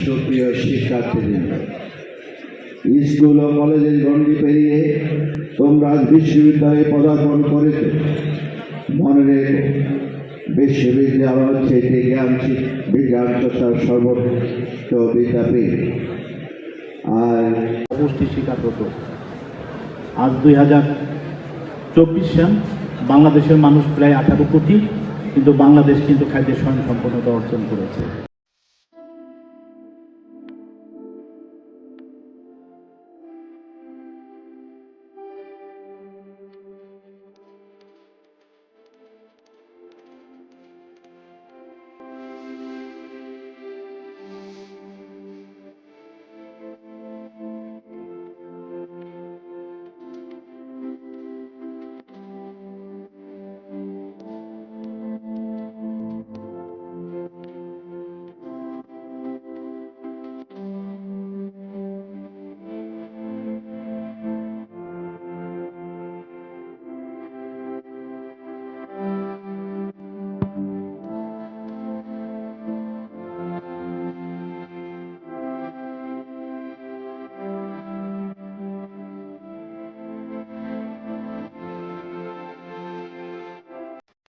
সুপ্রিয় শিক্ষার্থীবৃন্দ, স্কুল ও কলেজের গণ্ডি পেরিয়ে তোমরা বিশ্ববিদ্যালয়ে পদার্পণ করেছ। মনে রেখো, বিশ্ববিদ্যালয় হচ্ছে একটি বিজ্ঞান চর্চার সর্বোচ্চ বিদ্যাপীঠ। আর অপুষ্টি শিকার হতো। আজ 2024 সাল, বাংলাদেশের মানুষ প্রায় 18 কোটি, কিন্তু বাংলাদেশ কিন্তু খাদ্যে স্বয়ংসম্পূর্ণতা অর্জন করেছে।